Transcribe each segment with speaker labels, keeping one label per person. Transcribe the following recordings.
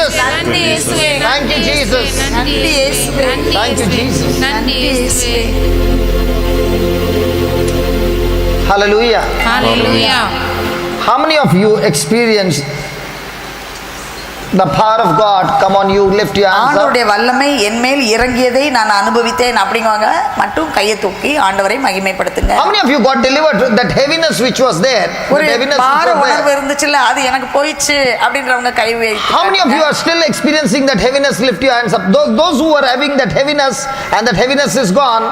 Speaker 1: Jesus. Thank you, Jesus. Thank you, Jesus. Hallelujah.
Speaker 2: Hallelujah.
Speaker 1: How many of you experienced the power of God come on you? Lift your hands up.
Speaker 3: ஆண்டவருடைய வல்லமை என்மேல் இறங்கியதை நான் அனுபவித்தேன் அப்படிங்கவாங்க மட்டும் கையை தூக்கி ஆண்டவரை மகிமைப்படுத்துங்க.
Speaker 1: How many of you got delivered that heaviness which was there?
Speaker 3: ஒரு பார உணர்வு இருந்துச்சுல அது எனக்கு போயிடுச்சு அப்படின்றவங்க கை வைத்து.
Speaker 1: How many of you are still experiencing that heaviness? Lift your hands up. Those who are having that heaviness and that heaviness is gone.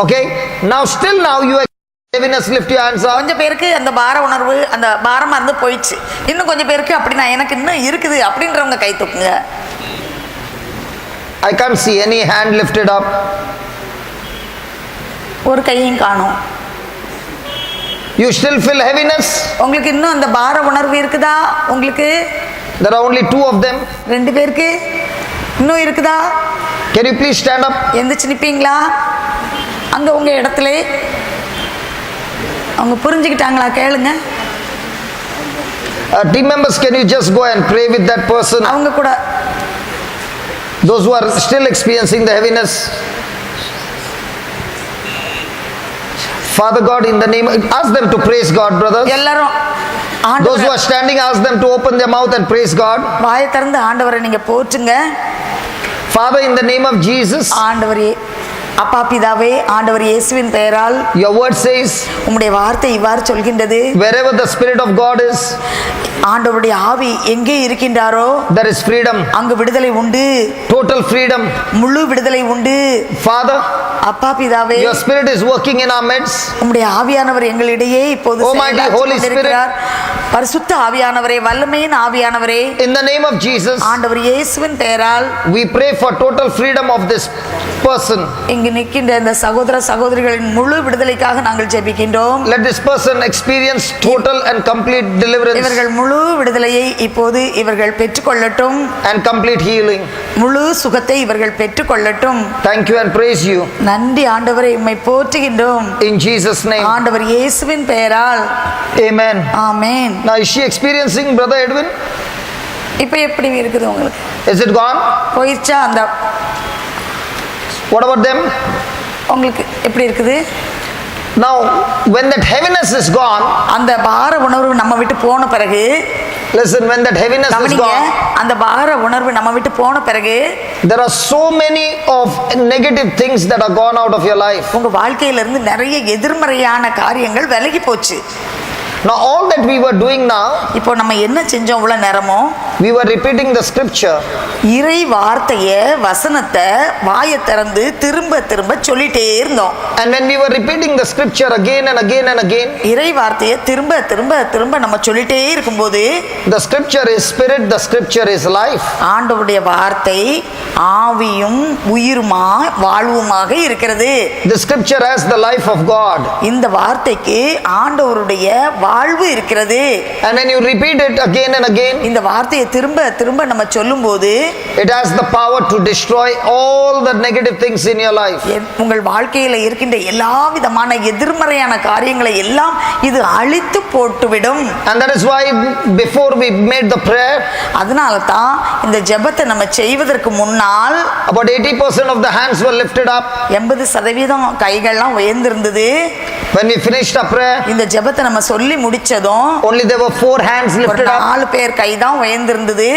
Speaker 1: Okay, now still now you are heaviness. Lift your hands up.
Speaker 3: கொஞ்சம் பேருக்கு அந்த பார உணர்வு அந்த பாரமா இருந்து போயிடுச்சு. இன்னும் கொஞ்சம் பேருக்கு அப்படி நான் எனக்கு இன்னும் இருக்குது அப்படின்றவங்க கை தூக்குங்க.
Speaker 1: I can't see any hand lifted up.
Speaker 3: ஒரு கையும் காணோம்.
Speaker 1: You still feel heaviness?
Speaker 3: உங்களுக்கு இன்னும் அந்த பார உணர்வு இருக்குதா? உங்களுக்கு
Speaker 1: there are only 2 of them.
Speaker 3: ரெண்டு பேருக்கு இன்னும் இருக்குதா?
Speaker 1: Can you please stand up?
Speaker 3: எந்திரிச்சு நிப்பீங்களா? அங்க உங்க இடத்துல அவங்க புரிஞ்சுக்கிட்டாங்களா கேளுங்க.
Speaker 1: Team members, can you just go and pray with that person?
Speaker 3: அவங்க கூட
Speaker 1: those who are still experiencing the heaviness. Father God, in the name, ask them to praise God, brothers.
Speaker 3: எல்லாரும்
Speaker 1: those who are standing, ask them to open their mouth and praise God.
Speaker 3: வாயை திறந்து ஆண்டவரை நீங்க போற்றுங்க.
Speaker 1: Father, in the name of Jesus.
Speaker 3: ஆண்டவரே அப்பா பிதாவே ஆண்டவர் இயேசுவின் பெயரால்
Speaker 1: your word says
Speaker 3: உம்முடைய வார்த்தை இவ்வாறு சொல்கின்றது,
Speaker 1: wherever the spirit of God is,
Speaker 3: ஆண்டவருடைய ஆவி எங்கே இருக்கின்றாரோ
Speaker 1: there is freedom.
Speaker 3: அங்கு விடுதலை உண்டு.
Speaker 1: total freedom.
Speaker 3: முழு விடுதலை உண்டு.
Speaker 1: Father,
Speaker 3: அப்பா பிதாவே
Speaker 1: your spirit is working in our midst.
Speaker 3: உம்முடைய ஆவியானவர் எங்களிடையே இப்போது
Speaker 1: செயலாற்றிக் கொண்டிருக்கிறார்.
Speaker 3: பரிசுத்த ஆவியானவரே, வல்லமையின் ஆவியானவரே,
Speaker 1: in the name of Jesus,
Speaker 3: ஆண்டவர் இயேசுவின் பெயரால்
Speaker 1: we pray for total freedom of this person.
Speaker 3: இங்கு நிற்கின்ற இந்த சகோதர சகோதரிகளின் முழு விடுதலைக்காக நாங்கள் ஜெபிக்கின்றோம்.
Speaker 1: let this person experience total and complete deliverance.
Speaker 3: இவர்கள் முழு விடுதலையை இப்போது இவர்கள் பெற்றுக்கொள்ளட்டும்.
Speaker 1: and complete healing.
Speaker 3: முழு சுகத்தை இவர்கள் பெற்றுக்கொள்ளட்டும்.
Speaker 1: thank you and praise you.
Speaker 3: நன்றி ஆண்டவரே, உம்மை போற்றுகின்றோம்.
Speaker 1: in Jesus name.
Speaker 3: ஆண்டவர் இயேசுவின் பெயரால்.
Speaker 1: amen.
Speaker 3: Amen.
Speaker 1: now is she experiencing, brother Edwin?
Speaker 3: இப்போ எப்படி இருக்குது உங்களுக்கு?
Speaker 1: is it gone?
Speaker 3: போயிடுச்சா? அந்த
Speaker 1: what about them?
Speaker 3: உங்களுக்கு எப்படி இருக்குது?
Speaker 1: now when that heaviness is gone,
Speaker 3: அந்த பார உணர்வு நம்ம விட்டு போன பிறகு,
Speaker 1: listen, when that heaviness is gone,
Speaker 3: அந்த பார உணர்வு நம்ம விட்டு போன பிறகு
Speaker 1: there are so many of negative things that are gone out of your life.
Speaker 3: உங்க வாழ்க்கையில இருந்து நிறைய எதிர்மறையான காரியங்கள் விலகி போச்சு.
Speaker 1: now all that we were doing now,
Speaker 3: இப்போ நம்ம என்ன செஞ்சோம் இவ்வளவு நேரமோ?
Speaker 1: we were repeating the scripture.
Speaker 3: இறை வார்த்தையை வசனத்தை வாயை திறந்து திரும்ப திரும்ப சொல்லிட்டே இருந்தோம்.
Speaker 1: and when we were repeating the scripture again and again and again,
Speaker 3: இறை வார்த்தையை திரும்ப திரும்ப திரும்ப நம்ம சொல்லிட்டே இருக்கும்போது,
Speaker 1: the scripture is spirit, the scripture is life.
Speaker 3: ஆண்டவருடைய வார்த்தை ஆவியும் உயிருமா வாழ்வுமாக இருக்கிறது.
Speaker 1: the scripture has the life of God.
Speaker 3: இந்த வார்த்தைக்கு ஆண்டவருடைய வாழ்வு இருக்கிறது.
Speaker 1: and when you repeat it again and again,
Speaker 3: இந்த வார்த்தையை திரும்ப திரும்ப நம்ம சொல்லும்போது,
Speaker 1: it has the power to destroy all the negative things in your life.
Speaker 3: உங்கள் வாழ்க்கையில இருக்கின்ற எல்லா விதமான எதிர்மறையான காரியங்களை எல்லாம் இது அழித்து போட்டுவிடும்.
Speaker 1: and that is why before we made the prayer,
Speaker 3: அதனால தான் இந்த ஜெபத்தை நம்ம செய்வதற்கு முன்னால்
Speaker 1: about 80% of the hands were lifted up.
Speaker 3: 80% கைகள்லாம் உயர்ந்திருந்தது.
Speaker 1: when we finished our prayer,
Speaker 3: இந்த ஜெபத்தை நம்ம சொல்லி முடிச்சதும்
Speaker 1: only there were 4 hands lifted up.
Speaker 3: 4 பேர் கை தான் உயர்ந்திருந்தது.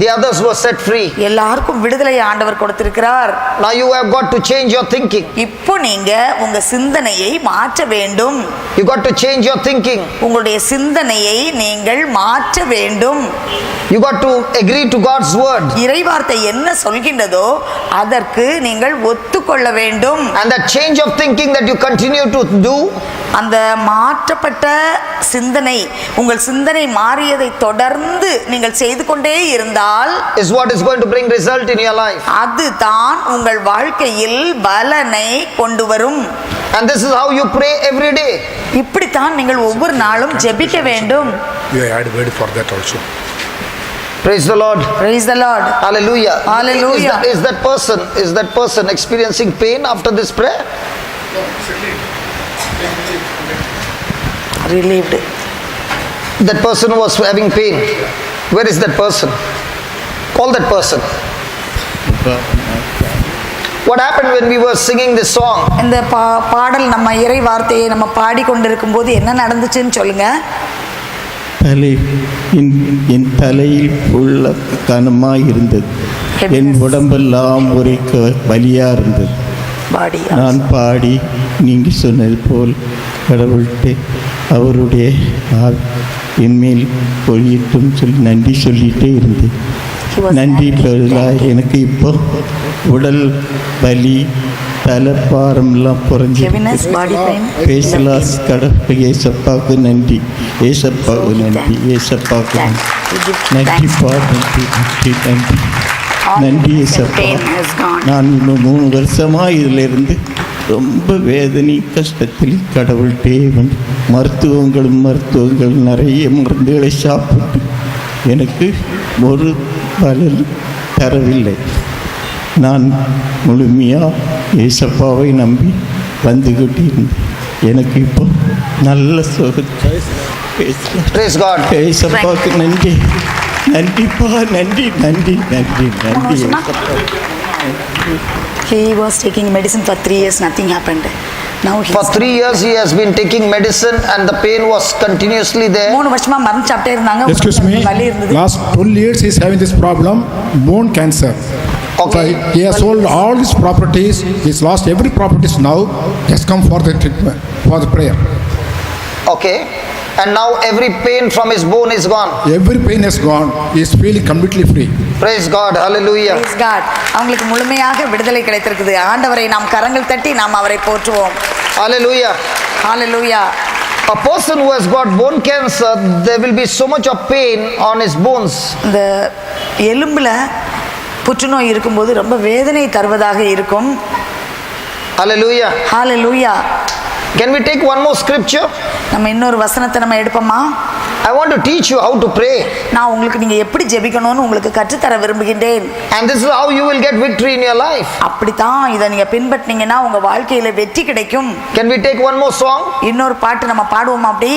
Speaker 1: the others were set free.
Speaker 3: எல்லாருக்கும் விடுதலை ஆண்டவர் கொடுத்திருக்கிறார்.
Speaker 1: now you have got to change your thinking.
Speaker 3: இப்போ நீங்க உங்க சிந்தனையை மாற்ற வேண்டும்.
Speaker 1: you got to change your thinking.
Speaker 3: உங்களுடைய சிந்தனையை நீங்கள் மாற்ற வேண்டும்.
Speaker 1: you got to agree to God's word.
Speaker 3: இறைவார்த்தை என்ன சொல்கின்றதோ அதற்கு நீங்கள் ஒத்துக்கொள்ள வேண்டும்.
Speaker 1: and that change of thinking that you continue to do,
Speaker 3: அந்த மாற்றப்பட்ட சிந்தனை, உங்கள் சிந்தனை மாறியதை தொடர்ந்து நீங்கள் செய்து கொண்டே இருந்தால்,
Speaker 1: is what is going to bring result in your life.
Speaker 3: அதுதான் உங்கள் வாழ்க்கையில் பலனை கொண்டு வரும்.
Speaker 1: and this is how you pray every day.
Speaker 3: இப்படித்தான் நீங்கள் ஒவ்வொரு நாளும் ஜெபிக்க வேண்டும்.
Speaker 4: You had word for that also.
Speaker 1: praise the Lord.
Speaker 3: Praise the Lord.
Speaker 1: hallelujah.
Speaker 3: Hallelujah.
Speaker 1: is that person experiencing pain after this prayer?
Speaker 3: Relieved.
Speaker 1: that person was having pain. where is that person? Call that person. What happened when we were singing this song?
Speaker 3: இந்த பாடல் நம்ம இறை வார்த்தையை நம்ம பாடிக்கொண்டிருக்கும் போது என்ன நடந்துச்சுன்னு சொல்லுங்க.
Speaker 2: என் தலையில் உள்ள கனமாக இருந்தது, என் உடம்பெல்லாம் ஒரே வலியாக இருந்தது. நான் பாடி நீங்கள் சொன்னது போல் கடவுள்கிட்ட அவருடைய என்மேல் பொழியட்டும் சொல்லி நன்றி சொல்லிகிட்டே இருந்தேன். நன்றி பதிலாக எனக்கு இப்போ உடல் வலி தலைப்பாரம்லாம் குறைஞ்சி பேசலாம். கடவுள் ஏசப்பாவுக்கு நன்றி, ஏசப்பாவுக்கு நன்றி, ஏசப்பாவுக்கு நன்றிப்பா, நன்றி நன்றி நன்றி நன்றி ஏசப்பா. நான் இன்னும் 3 வருஷமாக இதிலிருந்து ரொம்ப வேதனை கஷ்டத்தில் கடவுள்கிட்டே வந்து மருத்துவங்கள் நிறைய மருந்துகளை சாப்பிட்டு எனக்கு ஒரு பலன் தரவில்லை. நான் முழுமையாக ஏசப்பாவை நம்பி வந்துக்கிட்டு இருந்தேன். எனக்கு இப்போ நல்ல சுகத்தை பேசலாம். ஏசப்பாவுக்கு நன்றி, நன்றிப்பா, நன்றி நன்றி நன்றி நன்றி.
Speaker 3: He was taking medicine for 3 years, nothing happened. Now
Speaker 1: for 3 years he has been taking medicine and the pain was continuously there.
Speaker 3: 3 வருஷமா மருந்து சாப்பிட்டே இருந்தாங்க.
Speaker 4: Excuse me, last 12 years he is having this problem, bone cancer.
Speaker 1: Okay.
Speaker 4: So he has sold all his properties, he's lost every properties now, he has come for the treatment, for the prayer.
Speaker 1: Okay. And now every pain from his bone is gone.
Speaker 4: Every pain is gone, he is feeling completely free.
Speaker 1: Praise God, hallelujah.
Speaker 3: Praise God. அவங்களுக்கு முழுமையாக விடுதலை கிடைத்திருக்குது. ஆண்டவரை நாம் கரங்கள் தட்டி நாம் அவரை போற்றுவோம்.
Speaker 1: Hallelujah.
Speaker 3: Hallelujah.
Speaker 1: A person who has got bone cancer, there will be so much of pain on his bones.
Speaker 3: இந்த எலும்புல புற்றுநோய் இருக்கும்போது ரொம்ப வேதனை தருவதாக இருக்கும்.
Speaker 1: Hallelujah.
Speaker 3: Hallelujah.
Speaker 1: Can we take one more scripture?
Speaker 3: நம்ம இன்னொரு வசனத்தை நம்ம எடுப்போமா?
Speaker 1: I want to teach you how to pray.
Speaker 3: நான் உங்களுக்கு நீங்க எப்படி ஜெபிக்கணும்னு உங்களுக்கு கற்றுத் தர விரும்புகின்றேன்.
Speaker 1: And this is how you will get victory in your life.
Speaker 3: அப்படிதான் இதை நீங்க பின்பற்றினீங்கன்னா உங்க வாழ்க்கையில வெற்றி கிடைக்கும்.
Speaker 1: Can we take one more song?
Speaker 3: இன்னொரு பாட்டு நம்ம பாடுவோமா அப்படி?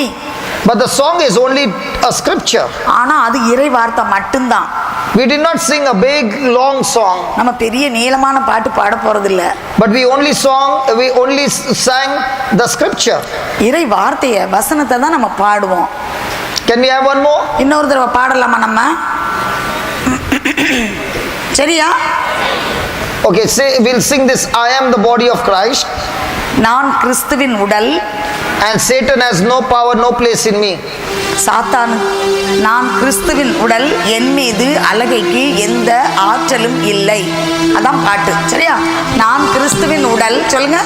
Speaker 1: But the song is only a scripture.
Speaker 3: ஆனா அது இறை வார்த்தை மட்டும்தான்.
Speaker 1: We did not sing a big long song.
Speaker 3: நம்ம பெரிய நீளமான பாட்டு பாட போறது இல்ல.
Speaker 1: But we only sang the scripture.
Speaker 3: இறை வார்த்தையை வசனத்தை தான் நம்ம பாடுவோம்.
Speaker 1: Can we have one more?
Speaker 3: இன்னொரு தடவை பாடலாமா நம்ம? சரியா?
Speaker 1: Okay, we'll sing this. I am the body of Christ.
Speaker 3: நான் கிறிஸ்துவின் உடல்.
Speaker 1: And Satan has no power, no place in me.
Speaker 3: சாத்தான், நான் கிறிஸ்துவின் உடல், என் மீது அலகைக்கு எந்த ஆற்றலும் இல்லை. அதான் பாட்டு. சரியா? நான் கிறிஸ்துவின் உடல், சொல்லுங்க.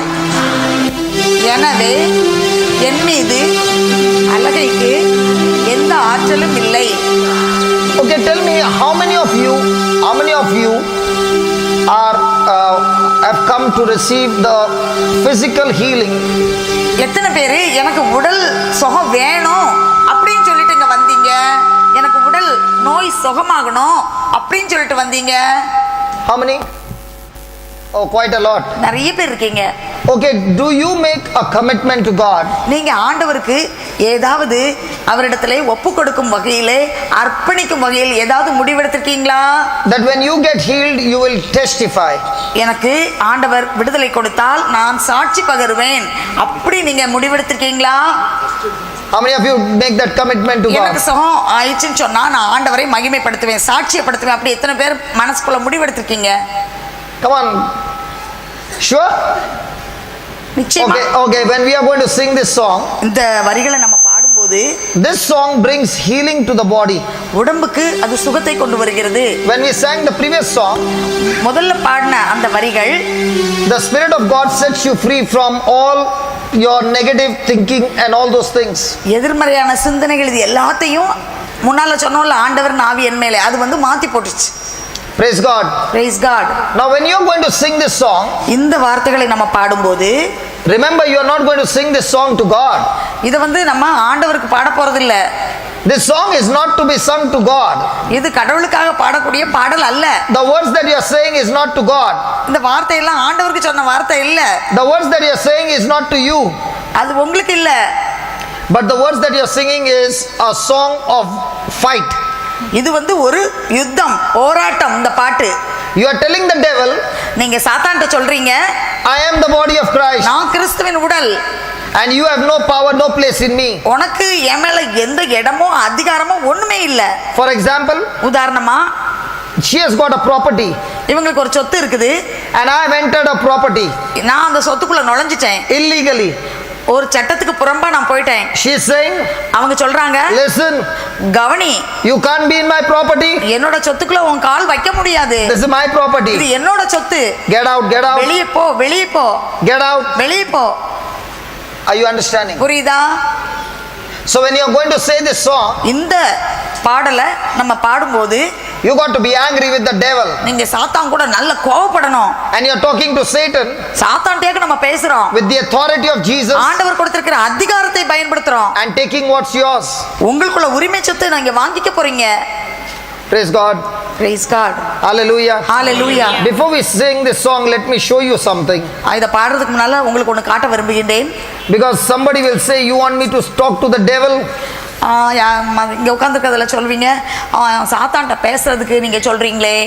Speaker 3: எனவே என் மீது அலகைக்கு எந்த ஆற்றலும் இல்லை.
Speaker 1: Okay, tell me how many of you are have come to receive the physical healing?
Speaker 3: எத்தனை பேர் எனக்கு உடல் சுகம் வேணும் அப்படின்னு சொல்லிட்டு இங்க வந்தீங்க? எனக்கு உடல் நோய் சுகமாகணும் அப்படின்னு சொல்லிட்டு வந்தீங்க?
Speaker 1: How many? Oh, quite a lot.
Speaker 3: நிறைய பேர் இருக்கீங்க.
Speaker 1: Okay, do you make a commitment to God?
Speaker 3: நீங்க ஆண்டவருக்கு ஏதாவது அவரிடத்திலே ஒப்பு கொடுக்கும் வகையிலே அர்ப்பணிக்கும் வகையில் ஏதாவது முடிவெடுத்திருக்கீங்களா?
Speaker 1: That when you get healed you will testify.
Speaker 3: எனக்கு ஆண்டவர் விடுதலை கொடுத்தால் நான் சாட்சி பகருவேன் அப்படி நீங்க முடிவெடுத்திருக்கீங்களா?
Speaker 1: How many of you make that commitment to God?
Speaker 3: எனக்கு சுகம் ஆயிடுச்சுன்னு சொன்னா நான் ஆண்டவரை மகிமைப்படுத்துவேன், சாட்சியப்படுத்துவேன். அப்படி எத்தனை பேர் மனசுக்குள்ள முடிவெடுத்திருக்கீங்க?
Speaker 1: Come on. Sure?
Speaker 3: நிச்சயமா.
Speaker 1: Okay, when we are going to sing this song,
Speaker 3: இந்த வரிகளை நம்ம பாடும்போது
Speaker 1: this song brings healing to the body.
Speaker 3: உடம்புக்கு அது சுகத்தை கொண்டு வருகிறது.
Speaker 1: When we sang the previous song,
Speaker 3: முதல்ல பாடின அந்த வரிகள்,
Speaker 1: the Spirit of God sets you free from all your negative thinking and all those things.
Speaker 3: எதிர்மறையான சிந்தனைகள் இது எல்லாத்தையும் முன்னால சொன்னோம்ல ஆண்டவர் ஆவி என் மேலே, அது வந்து மாத்தி போட்டுச்சு.
Speaker 1: Praise God.
Speaker 3: Praise God.
Speaker 1: Now when you are going to sing this song,
Speaker 3: இந்த வார்த்தைகளை நம்ம பாடும்போது
Speaker 1: remember you are not going to sing this song to God.
Speaker 3: இத வந்து நம்ம ஆண்டவருக்கு பாட போறது இல்ல.
Speaker 1: This song is not to be sung to God.
Speaker 3: இது கடவுளுக்காக பாடக்கூடிய பாடல் அல்ல.
Speaker 1: The words that you are saying is not to God.
Speaker 3: இந்த வார்த்தை எல்லாம் ஆண்டவருக்கு சொன்ன வார்த்தை இல்ல.
Speaker 1: The words that you are saying is not to you.
Speaker 3: அது உங்களுக்கு இல்ல.
Speaker 1: But the words that you are singing is a song of fight.
Speaker 3: இது வந்து ஒரு யுத்தம், போராட்டம். இந்த பாட்டு
Speaker 1: You are telling the devil,
Speaker 3: நீங்க சாத்தான்ட்ட சொல்றீங்க,
Speaker 1: I am the body of Christ
Speaker 3: நான் கிறிஸ்துவின் உடல்,
Speaker 1: and you have no power, no place in me.
Speaker 3: உனக்கு என் மேல எந்த இடமோ அதிகாரமோ ஒண்ணுமே இல்ல.
Speaker 1: For example,
Speaker 3: உதாரணமா,
Speaker 1: she has got a property
Speaker 3: இவங்களுக்கு ஒரு சொத்து இருக்குது,
Speaker 1: and I have entered a property
Speaker 3: நான் அந்த சொத்துக்குள்ள நுழைஞ்சிட்டேன்,
Speaker 1: illegally.
Speaker 3: ஒரு சட்டத்துக்கு புறம்பா நான் போயிட்டேன்.
Speaker 1: She is saying,
Speaker 3: அவங்க சொல்றாங்க,
Speaker 1: listen,
Speaker 3: கவனி,
Speaker 1: you can't be in my property.
Speaker 3: என்னோட சொத்துக்குள்ள உன் கால் வைக்க முடியாது,
Speaker 1: This is my
Speaker 3: இது
Speaker 1: property.
Speaker 3: என்னோட சொத்து,
Speaker 1: Get out, get out,
Speaker 3: வெளியே போ, வெளியே போ,
Speaker 1: get out.
Speaker 3: வெளியே போ.
Speaker 1: Are you understanding?
Speaker 3: புரியுதா?
Speaker 1: So when you are going to say this song,
Speaker 3: இந்த பாடலை நம்ம பாடும்போது
Speaker 1: you got to be angry with the devil,
Speaker 3: நீங்க சாத்தான் கூட நல்ல கோவப்படணும்.
Speaker 1: and you are talking to Satan
Speaker 3: சாத்தான்ட்டேக்கு நம்ம பேசுறோம்,
Speaker 1: with the authority of Jesus
Speaker 3: ஆண்டவர் கொடுத்திருக்கிற அதிகாரத்தை பயன்படுத்துறோம்.
Speaker 1: and taking what's yours.
Speaker 3: உங்களுக்குள்ள உரிமை சொத்தை நீங்க வாங்கிக்க போறீங்க.
Speaker 1: Praise God.
Speaker 3: Praise God.
Speaker 1: Hallelujah.
Speaker 3: Hallelujah.
Speaker 1: Before we sing this song, let me show you something,
Speaker 3: இத பாடுறதுக்கு முன்னால உங்களுக்கு ஒன்னு காட்ட விரும்புகிறேன்.
Speaker 1: because somebody will say, you want me to talk to the devil?
Speaker 3: இங்க உட்கார்ந்துருக்கிறதுல சொல்வீங்க, சாத்தான்ட்ட பேசுறதுக்கு நீங்க சொல்றீங்களே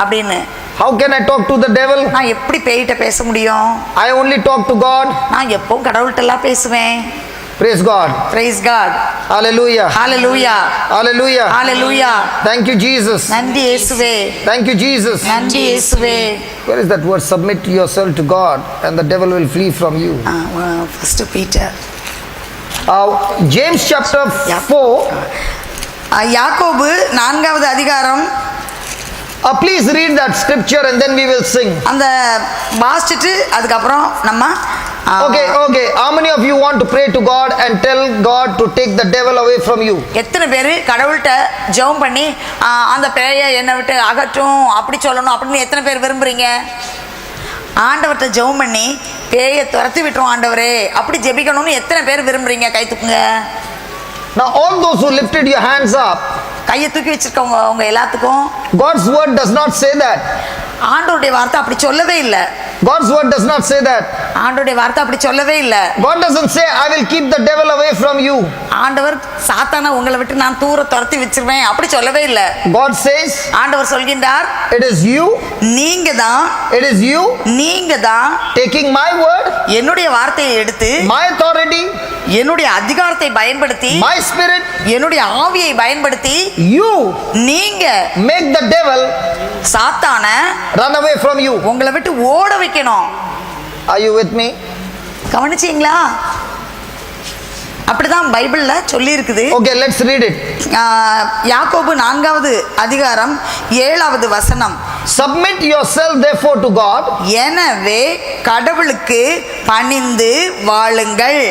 Speaker 3: அப்படின்னு.
Speaker 1: How can I talk to the devil?
Speaker 3: நான் எப்படி பேயிட்ட பேச முடியும்?
Speaker 1: I only talk to God.
Speaker 3: நான் எப்பவும் கடவுள்கிட்ட எல்லாம் பேசுவேன்.
Speaker 1: Praise God.
Speaker 3: Praise God.
Speaker 1: Hallelujah.
Speaker 3: Hallelujah.
Speaker 1: Hallelujah.
Speaker 3: Hallelujah.
Speaker 1: Thank you, Jesus.
Speaker 3: நன்றி இயேசுவே.
Speaker 1: Thank you, Jesus.
Speaker 3: நன்றி இயேசுவே.
Speaker 1: Where is that word? Submit yourself to God and the devil will flee from you.
Speaker 3: First Peter.
Speaker 1: James chapter 4.
Speaker 3: யாக்கோபு 4வது அதிகாரம்.
Speaker 1: Please read that scripture and then we will sing.
Speaker 3: அந்த வாசிச்சிட்டு அதுக்கப்புறம் நம்ம
Speaker 1: Okay. How many of you want to pray to God and tell God to take the devil away from you?
Speaker 3: எத்தனை பேர் கடவுள்கிட்ட ஜெபம் பண்ணி அந்த பேயை என்னை விட்டு அகற்றும் அப்படி சொல்லணும் அப்படின்னு எத்தனை பேர் விரும்புறீங்க? ஆண்டவர்கிட்ட ஜெபம் பண்ணி பேயை துரத்தி விட்டுரும் ஆண்டவரே அப்படி ஜெபிக்கணும்னு எத்தனை பேர் விரும்புறீங்க? கை தூக்குங்க.
Speaker 1: Now all those who lifted your hands up,
Speaker 3: கையை தூக்கி வச்சிருக்கவங்க அவங்க எல்லாத்துக்கும்
Speaker 1: God's word does not say that.
Speaker 3: ஆண்டவருடைய வார்த்தை அப்படி சொல்லவே இல்லை.
Speaker 1: God's word does not say that.
Speaker 3: ஆண்டவருடைய வார்த்தை அப்படி சொல்லவே இல்லை.
Speaker 1: God doesn't say, I will keep the devil away from you.
Speaker 3: ஆண்டவர் சாத்தானை உங்களை விட்டு நான் தூர துரத்தி வச்சிருவேன் அப்படி சொல்லவே இல்லை.
Speaker 1: God says,
Speaker 3: ஆண்டவர் சொல்கின்றார்,
Speaker 1: it is you,
Speaker 3: நீங்க தான்,
Speaker 1: it is you
Speaker 3: நீங்க தான்
Speaker 1: taking my word,
Speaker 3: என்னுடைய வார்த்தையை எடுத்து,
Speaker 1: my authority,
Speaker 3: என்னுடைய அதிகாரத்தை பயன்படுத்தி,
Speaker 1: my spirit,
Speaker 3: என்னுடைய ஆவியை பயன்படுத்தி,
Speaker 1: you
Speaker 3: நீங்க
Speaker 1: make the devil
Speaker 3: சாத்தானை
Speaker 1: run away from you.
Speaker 3: உங்களை விட்டு ஓட வைக்கணும்.
Speaker 1: Are you with me?
Speaker 3: கவனிச்சீங்களா? அப்படிதான் பைபிள்ல சொல்லி இருக்குது.
Speaker 1: Okay, let's read it.
Speaker 3: யாக்கோபு 4வது அதிகாரம் 7வது வசனம்.
Speaker 1: Submit yourself therefore to God.
Speaker 3: எனவே கடவுளுக்கு பணிந்து வாழுங்கள்.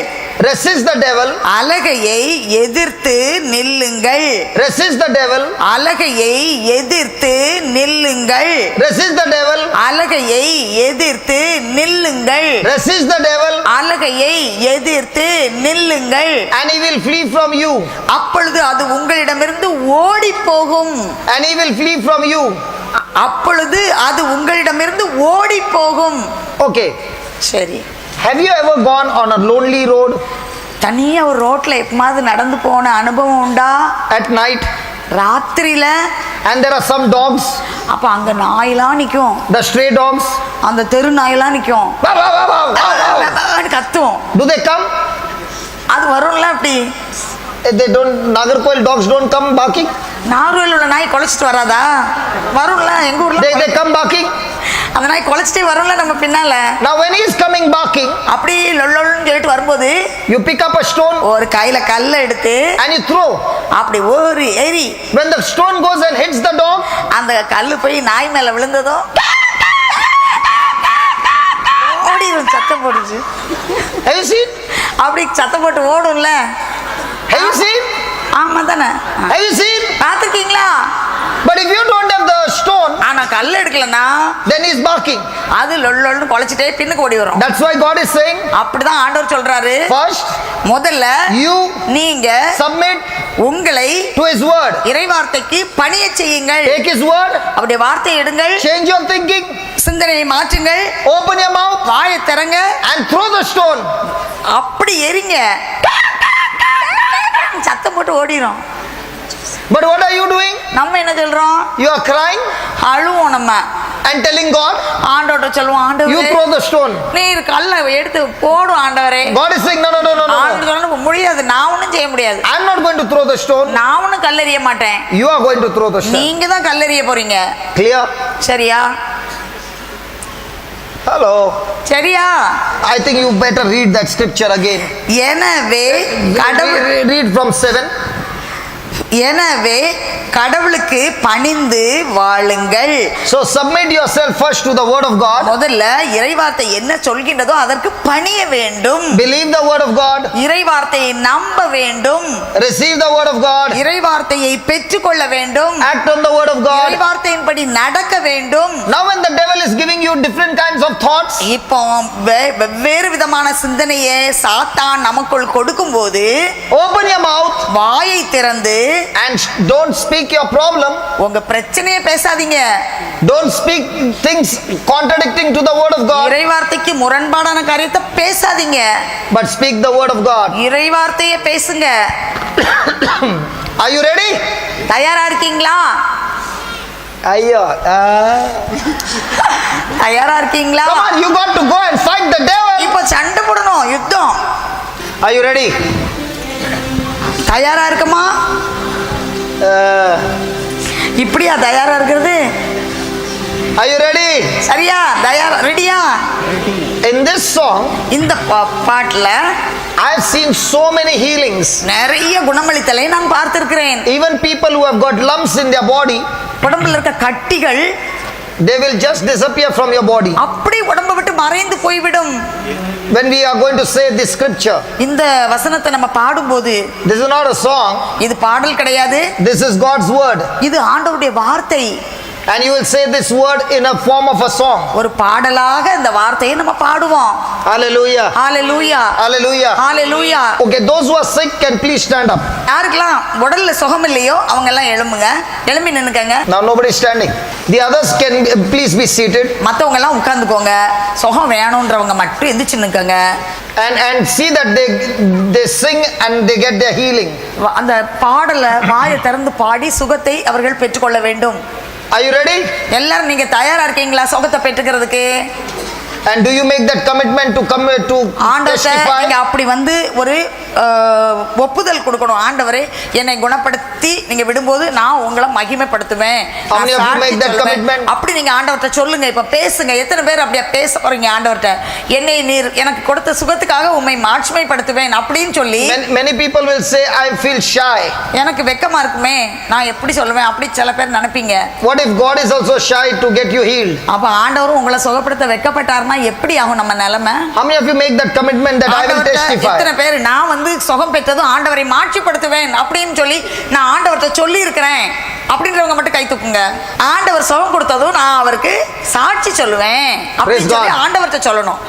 Speaker 1: Resist the devil.
Speaker 3: அலகையை எதிர்த்து நில்லுங்கள்.
Speaker 1: Resist the devil.
Speaker 3: அலகையை எதிர்த்து நில்லுங்கள்.
Speaker 1: Resist the devil.
Speaker 3: அலகையை எதிர்த்து நில்லுங்கள்.
Speaker 1: Resist the devil.
Speaker 3: அலகையை எதிர்த்து நில்லுங்கள்.
Speaker 1: And he will flee from you.
Speaker 3: அப்பொழுது அது உங்களிடமிருந்து ஓடி போகும்.
Speaker 1: And he will flee from you.
Speaker 3: அப்பொழுது அது உங்களிடமிருந்து ஓடி போகும்.
Speaker 1: Okay.
Speaker 3: சரி.
Speaker 1: Have you ever gone on a lonely road
Speaker 3: தனியா ஒரு ரோட்ல எப்பமாவது நடந்து போன அனுபவம் உண்டா?
Speaker 1: at night
Speaker 3: ராத்திரியில
Speaker 1: and there are some dogs,
Speaker 3: அப்ப அங்க நாயெல்லாம் நிக்கும்,
Speaker 1: the stray dogs,
Speaker 3: அந்த தெரு நாயெல்லாம் நிக்கும்,
Speaker 1: Wow, wow, wow, wow, wow, wow.
Speaker 3: கத்தும்.
Speaker 1: Do they come?
Speaker 3: அது வரும்ல அப்படி.
Speaker 1: They don't. Nagarkoil dogs don't come barking.
Speaker 3: Nagercoil உள்ள நாய் குலைச்சிட்டு வராதா? வரும்ல எங்க ஊர்ல.
Speaker 1: They come barking.
Speaker 3: அந்த நாய் குலைச்சிட்டே வரும்ல நம்ம பின்னால.
Speaker 1: Now when he is coming barking,
Speaker 3: அப்படி லொல்லொல்னு சொல்லிட்டு வரும்போது
Speaker 1: you pick up a stone
Speaker 3: ஒரு கையில கல்லை எடுத்து
Speaker 1: and you throw.
Speaker 3: அப்படி ஒரு எரி.
Speaker 1: When the stone goes and hits the dog,
Speaker 3: அந்த கல்லு போய் நாய் மேல விழுந்ததும் ஓடிடும், சத்தம் போடுச்சு.
Speaker 1: have you seen?
Speaker 3: அப்படி சத்தம் போட்டு ஓடும்ல.
Speaker 1: Have you seen?
Speaker 3: ஆமா தானே?
Speaker 1: Have you seen?
Speaker 3: பாத்துருக்கீங்களா?
Speaker 1: But if you don't have the stone,
Speaker 3: ஆனா கல் எடுக்கலன்னா
Speaker 1: then he is barking.
Speaker 3: அது லொல்லொல்னு குலைச்சிட்டே பின்னுக்கு ஓடி வரும்.
Speaker 1: That's why God is saying,
Speaker 3: அப்படிதான் ஆண்டவர் சொல்றாரு,
Speaker 1: first
Speaker 3: முதல்ல
Speaker 1: you
Speaker 3: நீங்க
Speaker 1: submit
Speaker 3: உங்களை
Speaker 1: to his word.
Speaker 3: இறைவார்த்தைக்கு பணிய செய்யுங்கள்.
Speaker 1: Take his word,
Speaker 3: அவருடைய வார்த்தையை எடுங்கள்,
Speaker 1: change your thinking,
Speaker 3: சிந்தனையை மாற்றுங்கள்,
Speaker 1: open your mouth
Speaker 3: வாயை திறங்க,
Speaker 1: and throw the stone.
Speaker 3: அப்படி எரிங்க. சத்தம் போட்டு ஓடிரும்.
Speaker 1: But what are you doing?
Speaker 3: நம்ம என்ன சொல்றோம்?
Speaker 1: You are crying
Speaker 3: அழுவோம் நம்ம
Speaker 1: and telling God,
Speaker 3: ஆண்டவர்ட்ட சொல்லுவோம்,
Speaker 1: you
Speaker 3: ஆண்டவரே
Speaker 1: throw the stone.
Speaker 3: நீர் கல்லை எடுத்து போடும் ஆண்டவரே.
Speaker 1: God is saying, no, no, no, no, no.
Speaker 3: ஆண்டவர் சொல்ல முடியாது, நான் ஒன்றும் செய்ய முடியாது.
Speaker 1: I'm not going to throw the stone.
Speaker 3: நான் ஒன்றும் கல்லெறிய மாட்டேன்.
Speaker 1: You are going to throw the stone.
Speaker 3: நீங்க தான் கல்லெறிய போறீங்க.
Speaker 1: Clear?
Speaker 3: சரியா?
Speaker 1: Hello.
Speaker 3: சரியா?
Speaker 1: I think you better read that scripture again.
Speaker 3: எனவே கடவுள்
Speaker 1: Read from 7.
Speaker 3: எனவே கடவுளுக்கு பணிந்து வாழுங்கள்.
Speaker 1: So submit yourself first to the word of God.
Speaker 3: முதல்ல இறைவார்த்தை என்ன சொல்கின்றதோ அதற்கு பணிய வேண்டும்.
Speaker 1: Believe the word of God.
Speaker 3: இறைவார்த்தையை நம்ப வேண்டும்.
Speaker 1: Receive the word of God.
Speaker 3: இறைவார்த்தையை பெற்றுக்கொள்ள வேண்டும்.
Speaker 1: Act on the word of God.
Speaker 3: இறைவார்த்தையின்படி நடக்க வேண்டும்.
Speaker 1: Now when the devil is giving you different kinds of thoughts,
Speaker 3: இப்போ வெவ்வேறு விதமான சிந்தனையை சாத்தான் நமக்குள் கொடுக்கும்போது
Speaker 1: open your mouth
Speaker 3: வாயை திறந்து
Speaker 1: and don't speak your problem.
Speaker 3: உங்க பிரச்சனையை பேசாதீங்க.
Speaker 1: Don't speak things contradicting to the word of God,
Speaker 3: இறைவார்த்தைக்கு முரண்பாடான காரியத்தை பேசாதீங்க.
Speaker 1: but speak the word of God.
Speaker 3: இறைவார்த்தையை பேசுங்க.
Speaker 1: Are you ready?
Speaker 3: தயாரா இருக்கீங்களா?
Speaker 1: ஐயோ.
Speaker 3: தயாரா இருக்கீங்களா?
Speaker 1: Come on, you got to go and fight the devil.
Speaker 3: இப்போ சண்டை போடணும், யுத்தம்.
Speaker 1: Are you ready?
Speaker 3: தயாரா இருக்குமா? இப்படியா தயாரா இருக்கிறது?
Speaker 1: Are you ready?
Speaker 3: சரியா? தயாரா ரெடியா?
Speaker 1: In this song,
Speaker 3: இந்த பாட்டுல
Speaker 1: I have seen so many healings.
Speaker 3: நிறைய குணமளித்தலை நான் பார்த்திருக்கிறேன்.
Speaker 1: Even people who have got lumps in their body,
Speaker 3: உடம்புல இருக்க கட்டிகள்
Speaker 1: they will just disappear from your body.
Speaker 3: அப்படி உடம்பை விட்டு மறைந்து போய்விடும்.
Speaker 1: When we are going to say this scripture,
Speaker 3: இந்த வசனத்தை நம்ம பாடும்போது,
Speaker 1: this is not a song,
Speaker 3: இது பாடல் கிடையாது,
Speaker 1: this is God's word.
Speaker 3: இது ஆண்டவருடைய வார்த்தை.
Speaker 1: And you will say this word in a form of a song.
Speaker 3: ஒரு பாடலாக இந்த வார்த்தையை நம்ம பாடுவோம்.
Speaker 1: Hallelujah.
Speaker 3: Hallelujah,
Speaker 1: Hallelujah.
Speaker 3: Hallelujah.
Speaker 1: Okay, those who are sick can please stand up.
Speaker 3: யாருக்கெல்லாம் உடல்ல சுகம் இல்லையோ அவங்க எல்லாம் எழும்புங்க, எழும்பி நின்னுக்கங்க.
Speaker 1: Now nobody is standing. The others can please be seated.
Speaker 3: மத்தவங்க எல்லாம் உட்கார்ந்துக்கோங்க. சுகம் வேணும்ன்றவங்க மட்டும் எந்திரிச்சு நின்னுக்கங்க.
Speaker 1: And see that they sing and they get their healing.
Speaker 3: அந்த பாடலை வாயை திறந்து பாடி சுகத்தை அவர்கள் பெற்றுக்கொள்ள வேண்டும்.
Speaker 1: Are you ready?
Speaker 3: எல்லாரும் நீங்க தயாரா இருக்கீங்களா சுகத்தை பெற்றுக்கிறதுக்கு?
Speaker 1: And do you make that commitment to come to
Speaker 3: ஆண்டவரே,
Speaker 1: testify?
Speaker 3: நீங்க அப்படி வந்து ஒரு ஒப்புதல் கொடுக்கணும். ஆண்டவரே, என்னை குணப்படுத்தி நீங்க விடும்போது நான் உங்களை மகிமைப்படுத்துவேன்.
Speaker 1: How many of you make that commitment?
Speaker 3: அப்படி நீங்க ஆண்டவர்ட்ட சொல்லுங்க. இப்ப பேசுங்க. எத்தனை பேர் அப்படியே பேச போறீங்க ஆண்டவர்ட்ட? என்னை நீர் எனக்கு கொடுத்த சுகத்துக்காக உம்மை மாட்சிமைப்படுத்துவேன் அப்படின்னு சொல்லி.
Speaker 1: Many people will say, I feel shy.
Speaker 3: எனக்கு வெக்கமா இருக்குமே, நான் எப்படி சொல்லுவேன் அப்படி சில பேர் நினைப்பீங்க.
Speaker 1: What if God is also shy to get you healed?
Speaker 3: அப்ப ஆண்டவரும் உங்களை சுகப்படுத்த வெக்கப்பட்டாருன்னா எப்படி ஆகும் நம்ம நிலைமை?
Speaker 1: How many of you make that commitment that I will testify?
Speaker 3: எத்தனை பேர் நான் வந்து சுகம் பெற்றதும் ஆண்டவரை மாட்சிப்படுத்துவேன் அப்படின்னு சொல்லி நான் ஆண்டவர்கிட்ட சொல்லி இருக்கிறேன் அப்படின்றவங்க மட்டும் கை தூக்குங்க. ஆண்டவர் சுகம் கொடுத்ததும் நான் அவருக்கு சாட்சி சொல்லுவேன் அப்படின்னு சொல்லி ஆண்டவர்கிட்ட சொல்லணும்.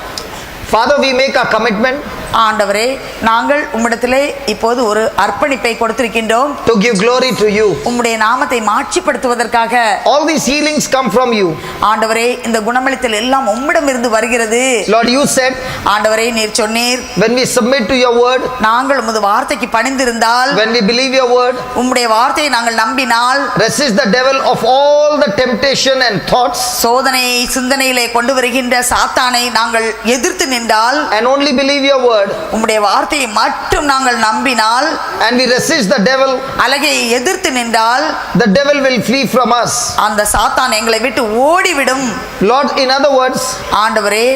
Speaker 1: Father, we make a commitment
Speaker 3: ஆண்டவரே, நாங்கள் உம்மிடத்திலே இப்போது ஒரு அர்ப்பணிப்பை கொடுத்திருக்கின்றோம்.
Speaker 1: to give glory to you.
Speaker 3: உம்முடைய நாமத்தை மாட்சிப்படுத்துவதற்காக.
Speaker 1: All these healings come from you.
Speaker 3: ஆண்டவரே, இந்த குணமளித்தல் எல்லாம் உம்மிடமிருந்து வருகிறது.
Speaker 1: Lord, you said,
Speaker 3: ஆண்டவரே நீர் சொன்னீர்,
Speaker 1: when we submit to your word,
Speaker 3: நாங்கள் உமது வார்த்தைக்கு பணிந்திருந்தால்,
Speaker 1: when we believe your word,
Speaker 3: உம்முடைய வார்த்தையை நாங்கள் நம்பினால்,
Speaker 1: resist the devil of all the temptation and thoughts,
Speaker 3: சோதனையை சிந்தனையிலே கொண்டு வருகின்ற சாத்தானை நாங்கள் எதிர்த்து நின்றால்,
Speaker 1: and only believe your word,
Speaker 3: உம்முடைய வார்த்தையை மட்டும் நாங்கள் நம்பினால்,
Speaker 1: and we resist the devil,
Speaker 3: அலகையை எதிர்த்து நின்றால்,
Speaker 1: the devil will flee from us.
Speaker 3: அந்த சாத்தான் எங்களை விட்டு ஓடிவிடும்.
Speaker 1: Lord, in other words,
Speaker 3: ஆண்டவரே,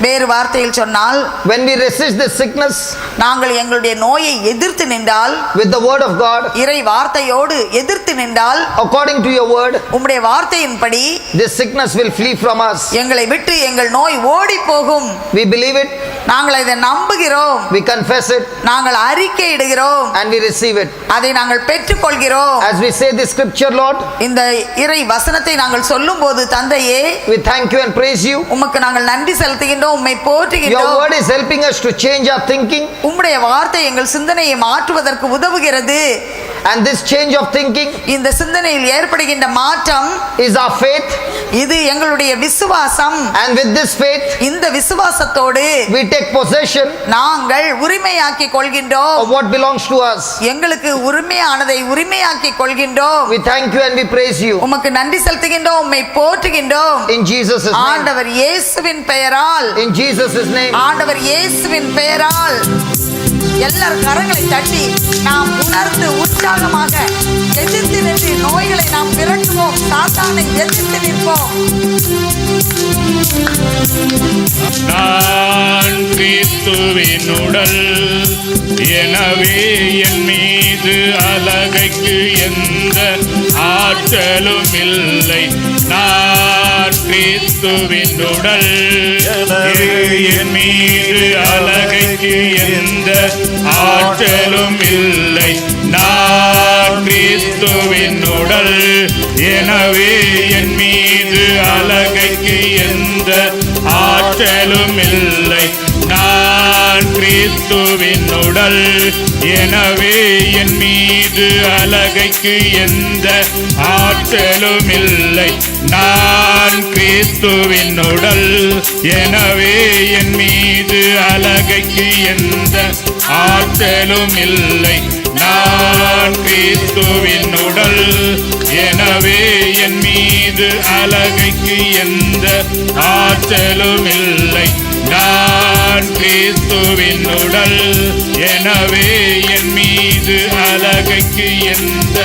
Speaker 3: வேறு வார்த்தையில் சொன்னால்,
Speaker 1: when we resist this sickness
Speaker 3: நாங்கள் எங்களுடைய நோயை எதிர்த்து நின்றால்,
Speaker 1: with the word of God,
Speaker 3: இறை வார்த்தையோடு எதிர்த்து நின்றால்,
Speaker 1: according to your word,
Speaker 3: உம்முடைய வார்த்தையின்படி
Speaker 1: this sickness will flee from us.
Speaker 3: எங்களை விட்டு எங்கள் நோய் ஓடி போகும்.
Speaker 1: We believe it,
Speaker 3: நாங்கள் இதை நம்புகிறோம்,
Speaker 1: we confess it,
Speaker 3: நாங்கள் அறிக்கையிடுகிறோம்,
Speaker 1: and we receive it.
Speaker 3: அதை நாங்கள் பெற்றுக்கொள்கிறோம்.
Speaker 1: As we say this scripture, Lord,
Speaker 3: இந்த இறை வசனத்தை நாங்கள் சொல்லும்போது தந்தையே,
Speaker 1: we thank you and praise you.
Speaker 3: உமக்கு நாங்கள் நன்றி செலுத்துகின்றோம், உம்மை
Speaker 1: Your
Speaker 3: போற்றுகின்றோம்.
Speaker 1: word is helping us to change our thinking,
Speaker 3: உம்முடைய வார்த்தை எங்கள் சிந்தனையை மாற்றுவதற்கு உதவுகிறது.
Speaker 1: and this change of thinking
Speaker 3: இந்த சிந்தனையில் ஏற்படுகின்ற மாற்றம்
Speaker 1: is our faith,
Speaker 3: இது எங்களுடைய விசுவாசம்.
Speaker 1: And with this faith,
Speaker 3: இந்த விசுவாசத்தோடு
Speaker 1: we take possession
Speaker 3: நாங்கள் உரிமையாக்கி கொள்கின்றோம்.
Speaker 1: of what belongs to us.
Speaker 3: எங்களுக்கு உரிமையானதை உரிமையாக்கி கொள்கின்றோம்.
Speaker 1: We thank you and we praise you.
Speaker 3: உமக்கு நன்றி செலுத்துகின்றோம், உம்மை போற்றுகின்றோம்.
Speaker 1: In Jesus' name.
Speaker 3: ஆண்டவர் இயேசுவின் பெயரால்,
Speaker 1: In Jesus' name.
Speaker 3: ஆண்டவர் இயேசுவின் பெயரால் எல்லாரும் கரங்களை தட்டி நாம் உணர்ந்து உற்சாகமாக எதிர்த்து நின்று நோய்களை நாம் விரட்டுவோம், சாத்தானை எதிர்த்து நிற்போம்.
Speaker 5: நான் கிறிஸ்துவின் உடல், எனவே என் மீது அலகைக்கு எந்த ஆற்றலும் இல்லை. நான் கிறிஸ்துவின் உடல், என் மீது அலகைக்கு எந்த ஆற்றலும் இல்லை. நான் கிறிஸ்துவின் உடல், எனவே என் மீது அலகைக்கு எந்த ஆற்றலும் இல்லை. நான் கிறிஸ்துவின் உடல், எனவே என் மீது அலகைக்கு எந்த ஆற்றலும் இல்லை. நான் கிறிஸ்துவின் உடல், எனவே என் மீது அலகைக்கு எந்த ஆற்றலும் இல்லை. நான் கிறிஸ்துவின் உடல், எனவே என் மீது அலகைக்கு எந்த ஆற்றலும் இல்லை. நான் கிறிஸ்துவின் உடல், எனவே என் மீது அலகைக்கு எந்த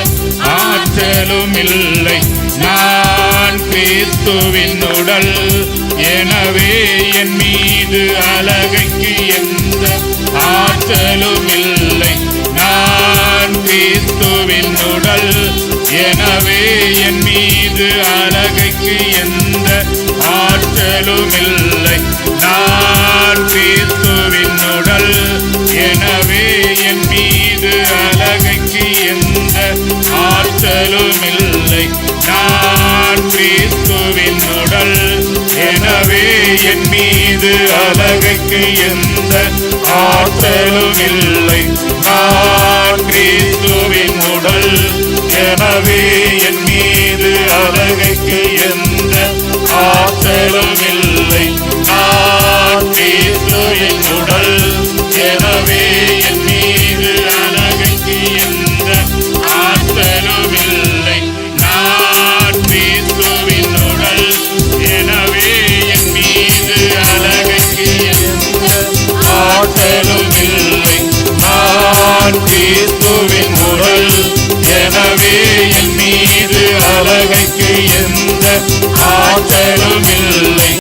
Speaker 5: ஆற்றலும் இல்லை. நான் கிறிஸ்துவின் உடல், எனவே என் மீது அலகைக்கு எந்த ஆற்றலும் இல்லை. நான் கிறிஸ்துவின் உடல், எனவே என் மீது அலகைக்கு எந்த ஆற்றலும் இல்லை. நான் கிறிஸ்துவின் உடல், எனவே என் மீது அலகைக்கு எந்த ஆற்றலும் இல்லை. நான் கிறிஸ்துவின் உடல், எனவே என் மீது அலகைக்கு எந்த ஆற்றலும் இல்லை. நான் கிறிஸ்து